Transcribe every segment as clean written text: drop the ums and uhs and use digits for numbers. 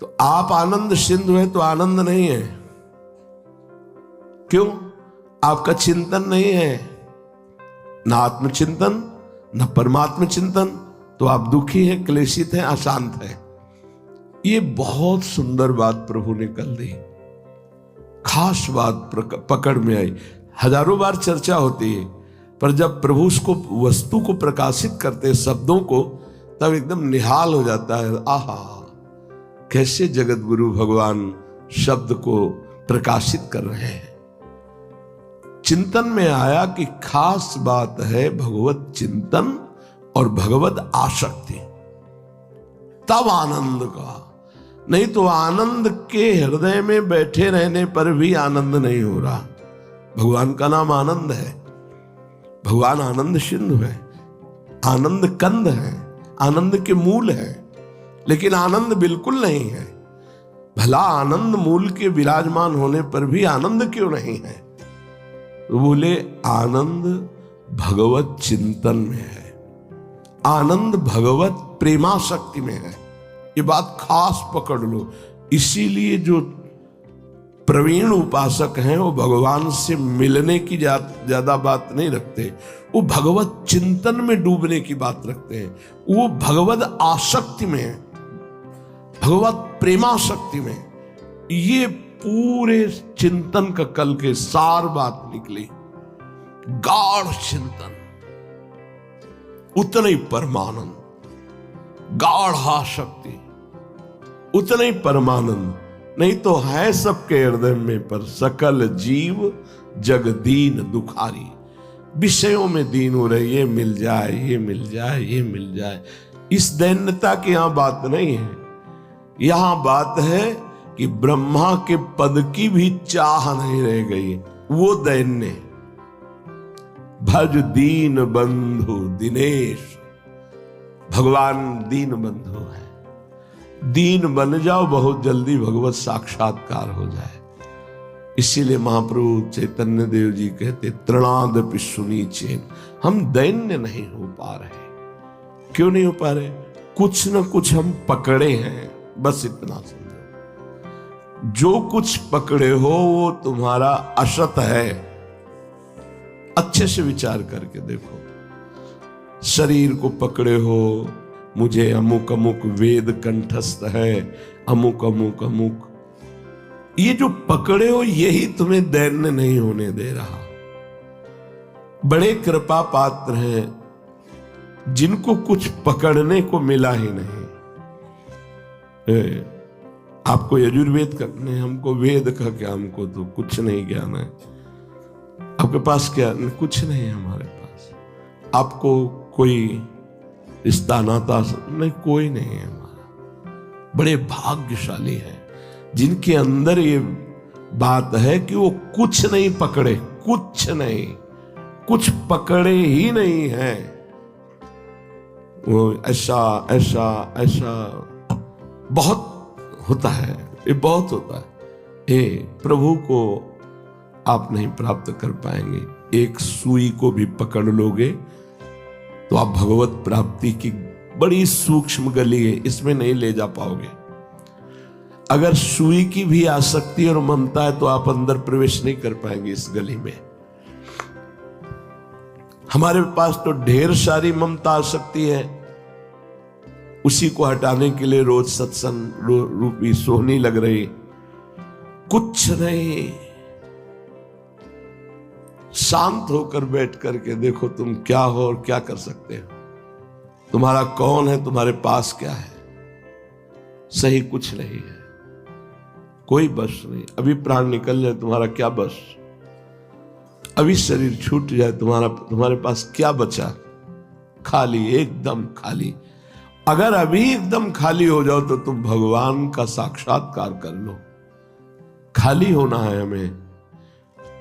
तो आप आनंद सिंधु है तो आनंद नहीं है। क्यों? आपका चिंतन नहीं है, ना आत्मचिंतन न परमात्म चिंतन, तो आप दुखी हैं, क्लेशित हैं, अशांत हैं। ये बहुत सुंदर बात प्रभु ने कल दी, खास बात पकड़ में आई। हजारों बार चर्चा होती है, पर जब प्रभु उसको वस्तु को प्रकाशित करते हैं, शब्दों को, तब एकदम निहाल हो जाता है। आहा, कैसे जगत गुरु भगवान शब्द को प्रकाशित कर रहे हैं। चिंतन में आया कि खास बात है भगवत चिंतन और भगवत आसक्ति, तब आनंद का। नहीं तो आनंद के हृदय में बैठे रहने पर भी आनंद नहीं हो रहा। भगवान का नाम आनंद है, भगवान आनंद सिंधु है, आनंद कंद है, आनंद के मूल है, लेकिन आनंद बिल्कुल नहीं है। भला आनंद मूल के विराजमान होने पर भी आनंद क्यों नहीं है? तो बोले आनंद भगवत चिंतन में है, आनंद भगवत प्रेमाशक्ति में है। ये बात खास पकड़ लो। इसीलिए जो प्रवीण उपासक हैं वो भगवान से मिलने की ज्यादा बात नहीं रखते, वो भगवत चिंतन में डूबने की बात रखते हैं। वो भगवत आसक्ति में है, भगवत प्रेमाशक्ति में। ये पूरे चिंतन का कल के सार बात निकली। गाढ़ चिंतन, उतना ही परमानंद, गाढ़ आसक्ति, उतना ही परमानंद। नहीं तो है सबके हृदय में, पर सकल जीव जग दीन दुखारी। विषयों में दीन हो रहे, ये मिल जाए, ये मिल जाए, ये मिल जाए। इस दैन्यता की यहां बात नहीं है। यहां बात है कि ब्रह्मा के पद की भी चाह नहीं रह गई, वो दैन्य। भज दीन बंधु दिनेश, भगवान दीन बंधु है। दीन बन जाओ, बहुत जल्दी भगवत साक्षात्कार हो जाए। इसीलिए महाप्रभु चैतन्य देव जी कहते तृणादपि सुनीचेन, हम दैन्य नहीं हो पा रहे। क्यों नहीं हो पा रहे? कुछ न कुछ हम पकड़े हैं, बस इतना समझो। जो कुछ पकड़े हो वो तुम्हारा असत है। अच्छे से विचार करके देखो। शरीर को पकड़े हो, मुझे अमुक अमुक वेद कंठस्थ है, अमुक अमुक अमुक, ये जो पकड़े हो यही तुम्हें दैन्य नहीं होने दे रहा। बड़े कृपा पात्र हैं जिनको कुछ पकड़ने को मिला ही नहीं। आपको यजुर्वेद करने, हमको वेद का क्या, हमको तो कुछ नहीं ज्ञान है। आपके पास क्या? कुछ नहीं है हमारे पास। आपको कोई रिश्ता नाता नहीं, कोई नहीं है हमारा। बड़े भाग्यशाली हैं जिनके अंदर ये बात है कि वो कुछ नहीं पकड़े, कुछ नहीं, कुछ पकड़े ही नहीं है। वो ऐसा ऐसा ऐसा बहुत होता है, ये बहुत होता है। ये प्रभु को आप नहीं प्राप्त कर पाएंगे। एक सुई को भी पकड़ लोगे तो आप भगवत प्राप्ति की बड़ी सूक्ष्म गली है, इसमें नहीं ले जा पाओगे। अगर सुई की भी आसक्ति और ममता है तो आप अंदर प्रवेश नहीं कर पाएंगे इस गली में। हमारे पास तो ढेर सारी ममता आसक्ति है, उसी को हटाने के लिए रोज सत्संग रूपी सोहनी लग रही। कुछ नहीं, शांत होकर बैठ करके देखो तुम क्या हो और क्या कर सकते हो। तुम्हारा कौन है, तुम्हारे पास क्या है। सही कुछ नहीं है, कोई बस नहीं। अभी प्राण निकल जाए तुम्हारा क्या बस, अभी शरीर छूट जाए तुम्हारे पास क्या बचा? खाली, एकदम खाली। अगर अभी एकदम खाली हो जाओ तो तुम भगवान का साक्षात्कार कर लो। खाली होना है हमें,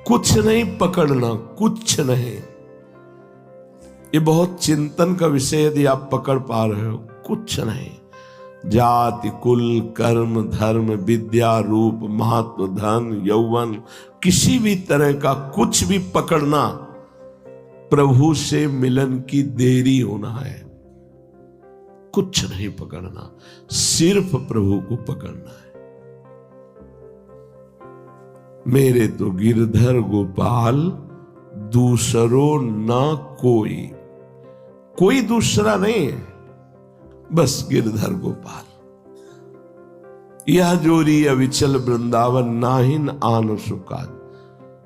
कुछ नहीं पकड़ना, कुछ नहीं। ये बहुत चिंतन का विषय, यदि आप पकड़ पा रहे हो। कुछ नहीं। जाति, कुल, कर्म, धर्म, विद्या, रूप, महत्व, धन, यौवन, किसी भी तरह का कुछ भी पकड़ना प्रभु से मिलन की देरी होना है। कुछ नहीं पकड़ना, सिर्फ प्रभु को पकड़ना है। मेरे तो गिरधर गोपाल दूसरो न कोई, कोई दूसरा नहीं है, बस गिरधर गोपाल। यह जोरी अविचल वृंदावन नाहिन आन सुकाज,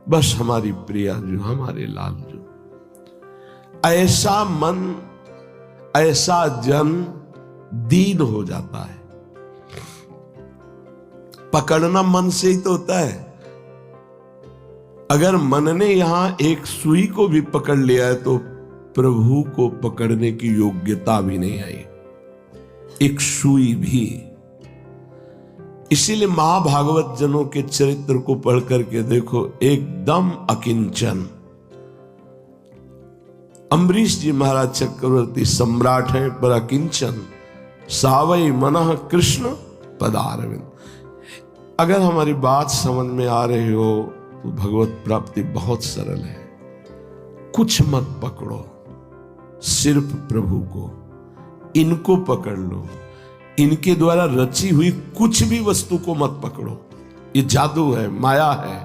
बस हमारी प्रिया जो, हमारे लाल जो। ऐसा मन, ऐसा जन दीन हो जाता है। पकड़ना मन से ही तो होता है। अगर मन ने यहां एक सुई को भी पकड़ लिया है तो प्रभु को पकड़ने की योग्यता भी नहीं आई, एक सुई भी। इसीलिए महाभागवत जनों के चरित्र को पढ़ करके देखो, एकदम अकिंचन। अम्बरीश जी महाराज चक्रवर्ती सम्राट हैं, पर अकिंचन। सावई मनः कृष्ण पदारविंद। अगर हमारी बात समझ में आ रही हो तो भगवत प्राप्ति बहुत सरल है। कुछ मत पकड़ो, सिर्फ प्रभु को, इनको पकड़ लो। इनके द्वारा रची हुई कुछ भी वस्तु को मत पकड़ो। ये जादू है, माया है।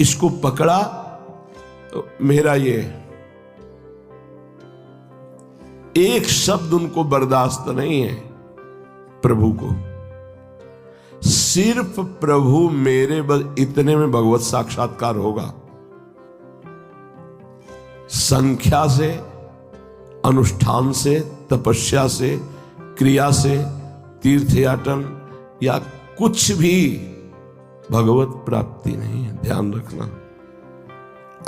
इसको पकड़ा तो मेरा ये एक शब्द उनको बर्दाश्त नहीं है। प्रभु को, सिर्फ प्रभु मेरे बस, इतने में भगवत साक्षात्कार होगा। संख्या से, अनुष्ठान से, तपस्या से, क्रिया से, तीर्थयाटन या कुछ भी भगवत प्राप्ति नहीं है। ध्यान रखना,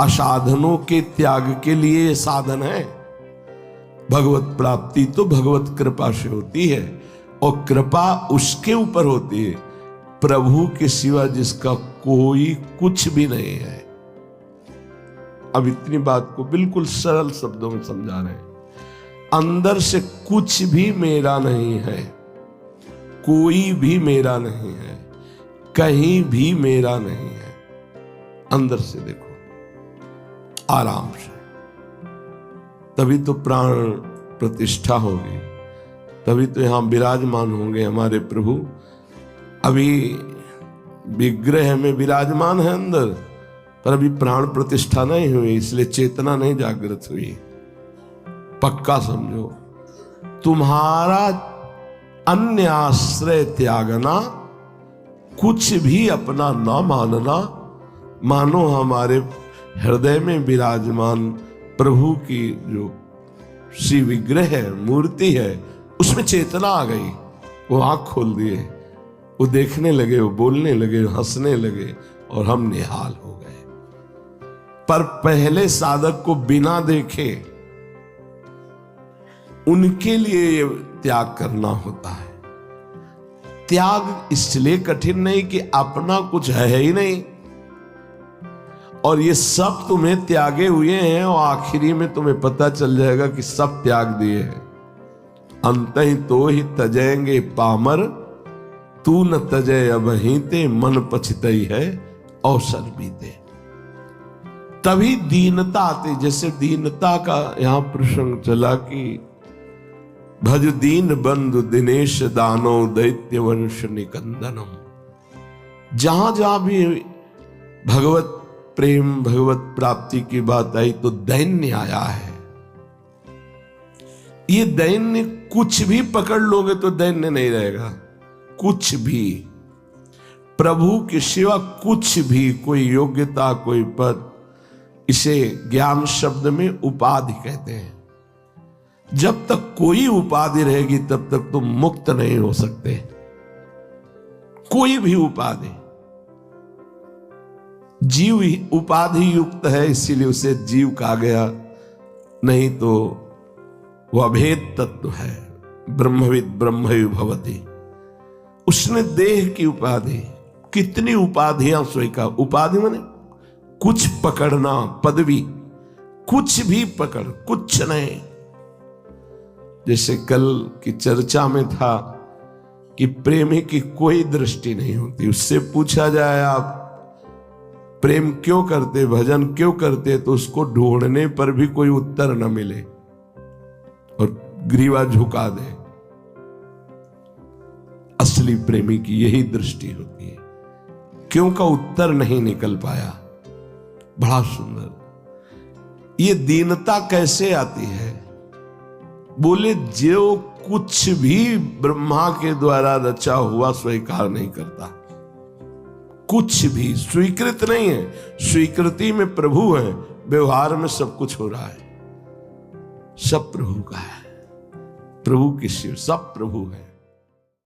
असाधनों के त्याग के लिए ये साधन है। भगवत प्राप्ति तो भगवत कृपा से होती है, और कृपा उसके ऊपर होती है प्रभु के सिवा जिसका कोई कुछ भी नहीं है। अब इतनी बात को बिल्कुल सरल शब्दों में समझा रहे हैं। अंदर से कुछ भी मेरा नहीं है, कोई भी मेरा नहीं है, कहीं भी मेरा नहीं है। अंदर से देखो आराम से, तभी तो प्राण प्रतिष्ठा होगी, तभी तो यहां विराजमान होंगे हमारे प्रभु। अभी विग्रह में विराजमान है अंदर, पर अभी प्राण प्रतिष्ठा नहीं हुई, इसलिए चेतना नहीं जागृत हुई। पक्का समझो, तुम्हारा अन्य आश्रय त्यागना, कुछ भी अपना न मानना, मानो हमारे हृदय में विराजमान प्रभु की जो श्री विग्रह है, मूर्ति है, उसमें चेतना आ गई। वो आंख खोल दिए, वो देखने लगे, वो बोलने लगे, हंसने लगे, और हम निहाल हो गए। पर पहले साधक को बिना देखे उनके लिए ये त्याग करना होता है। त्याग इसलिए कठिन नहीं कि अपना कुछ है ही नहीं, और ये सब तुम्हें त्यागे हुए हैं, और आखिरी में तुम्हें पता चल जाएगा कि सब त्याग दिए हैं। अंत ही तो ही तजेंगे पामर, तू न तजय अब ही ते, मन पछतई है अवसर बीते। तभी दीनता आती। जैसे दीनता का यहां प्रसंग चला कि भज दीन बंधु दिनेश दानो दैत्य वंश निकंदनम। जहां जहां भी भगवत प्रेम, भगवत प्राप्ति की बात आई तो दैन्य आया है। ये दैन्य, कुछ भी पकड़ लोगे तो दैन्य नहीं रहेगा। कुछ भी, प्रभु के सिवा कुछ भी, कोई योग्यता, कोई पद, इसे ज्ञान शब्द में उपाधि कहते हैं। जब तक कोई उपाधि रहेगी तब तक तुम मुक्त नहीं हो सकते। कोई भी उपाधि, जीव उपाधि युक्त है इसीलिए उसे जीव कहा गया, नहीं तो वह अभेद तत्व है। ब्रह्मविद ब्रह्मयु भवति। उसने देह की उपाधि, कितनी उपाधियां स्वीकार। उपाधि माने कुछ पकड़ना, पदवी, कुछ भी पकड़, कुछ नहीं। जैसे कल की चर्चा में था कि प्रेमी की कोई दृष्टि नहीं होती। उससे पूछा जाए आप प्रेम क्यों करते, भजन क्यों करते, तो उसको ढूंढने पर भी कोई उत्तर न मिले और ग्रीवा झुका दे। असली प्रेमी की यही दृष्टि होती है। क्यों का उत्तर नहीं निकल पाया। बड़ा सुंदर। ये दीनता कैसे आती है? बोले जो कुछ भी ब्रह्मा के द्वारा रचा हुआ स्वीकार नहीं करता, कुछ भी स्वीकृत नहीं है। स्वीकृति में प्रभु है, व्यवहार में सब कुछ हो रहा है। सब प्रभु का है, प्रभु की शिव, सब प्रभु है।